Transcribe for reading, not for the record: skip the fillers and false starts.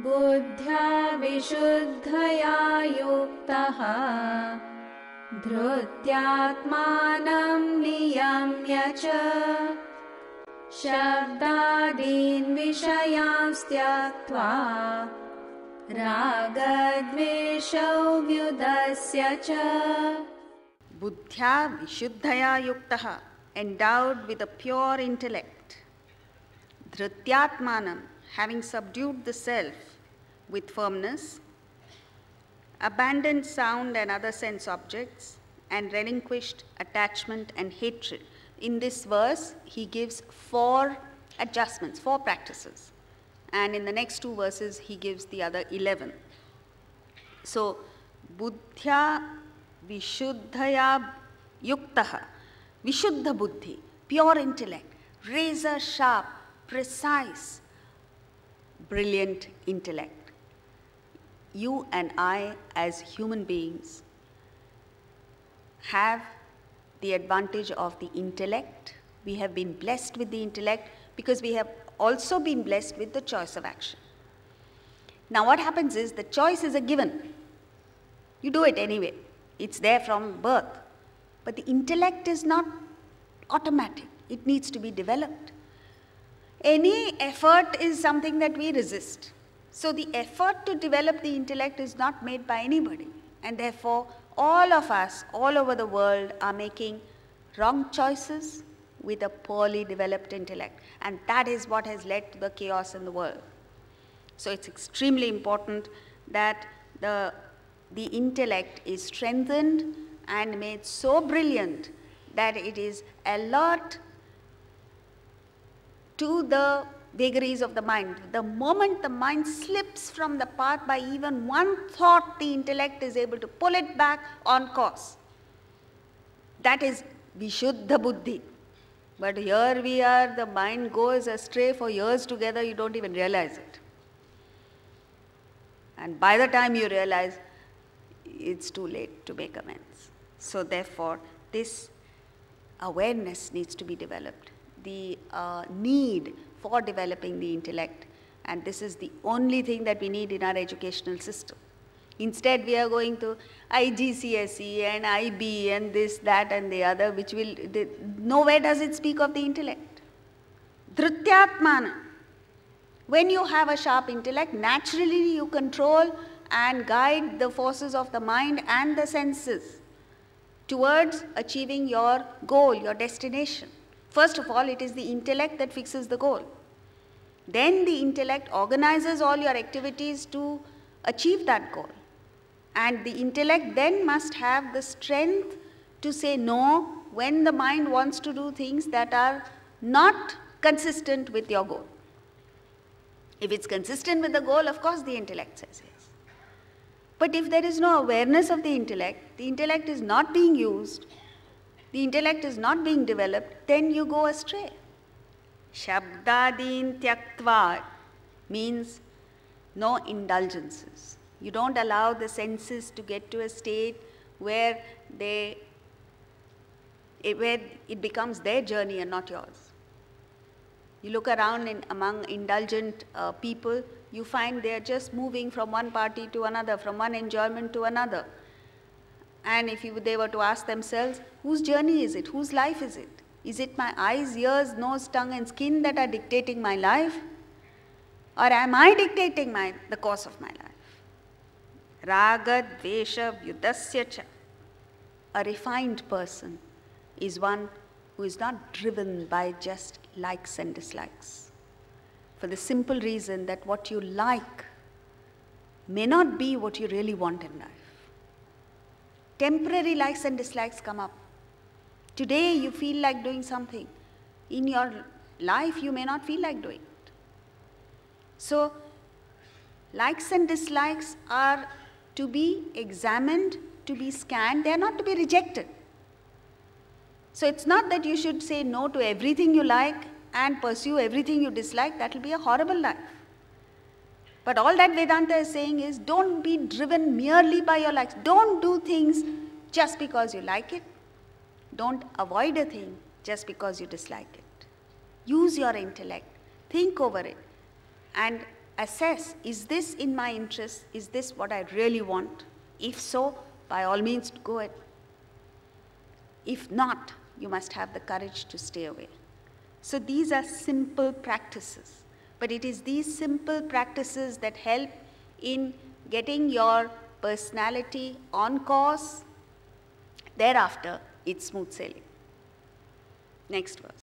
बुद्ध्या विशुद्धया युक्तः धृत्यात्मानं नियम्य च शब्दादीन् विषयांस् त्यक्त्वा रागद्वेषौ व्युदस्य च. Buddhya vishuddhaya yuktaha, endowed with a pure intellect. Dhrityatmanam, having subdued the self with firmness, abandoned sound and other sense objects, and relinquished attachment and hatred. In this verse, he gives 4 adjustments, 4 practices. And in the next 2 verses, he gives the other 11. So, buddhya vishuddhaya yuktaha, vishuddha buddhi, pure intellect, razor sharp, precise, brilliant intellect. You and I, as human beings, have the advantage of the intellect. We have been blessed with the intellect because we have also been blessed with the choice of action. Now what happens is the choice is a given. You do it anyway. It's there from birth. But the intellect is not automatic. It needs to be developed. Any effort is something that we resist. So the effort to develop the intellect is not made by anybody. And therefore, all of us, all over the world, are making wrong choices with a poorly developed intellect. And that is what has led to the chaos in the world. So it's extremely important that the intellect is strengthened and made so brilliant that it is alert to the vagaries of the mind. The moment the mind slips from the path by even one thought, the intellect is able to pull it back on course. That is Vishuddha Buddhi. But here we are, the mind goes astray for years together, you don't even realize it. And by the time you realize, it's too late to make amends. So therefore, this awareness needs to be developed. The need for developing the intellect, and this is the only thing that we need in our educational system. Instead, we are going to IGCSE and IB and this, that and the other, which will, nowhere does it speak of the intellect. Dhrityatmana. When you have a sharp intellect, naturally you control and guide the forces of the mind and the senses towards achieving your goal, your destination. First of all, it is the intellect that fixes the goal. Then the intellect organizes all your activities to achieve that goal. And the intellect then must have the strength to say no when the mind wants to do things that are not consistent with your goal. If it's consistent with the goal, of course the intellect says yes. But if there is no awareness of the intellect is not being used, the intellect is not being developed, then you go astray. Shabdadin tyaktva means no indulgences. You don't allow the senses to get to a state where it becomes their journey and not yours. You look around among indulgent people, you find they are just moving from one party to another, from one enjoyment to another. And if they were to ask themselves, whose journey is it? Whose life is it? Is it my eyes, ears, nose, tongue and skin that are dictating my life? Or am I dictating the course of my life? Raga, dvesha, vyudasya cha. A refined person is one who is not driven by just likes and dislikes. For the simple reason that what you like may not be what you really want in life. Temporary likes and dislikes come up. Today you feel like doing something. In your life you may not feel like doing it. So likes and dislikes are to be examined, to be scanned. They are not to be rejected. So it's not that you should say no to everything you like and pursue everything you dislike. That will be a horrible life. But all that Vedanta is saying is don't be driven merely by your likes. Don't do things just because you like it. Don't avoid a thing just because you dislike it. Use your intellect. Think over it. And assess, is this in my interest? Is this what I really want? If so, by all means go ahead. If not, you must have the courage to stay away. So these are simple practices, but it is these simple practices that help in getting your personality on course. Thereafter, it's smooth sailing. Next verse.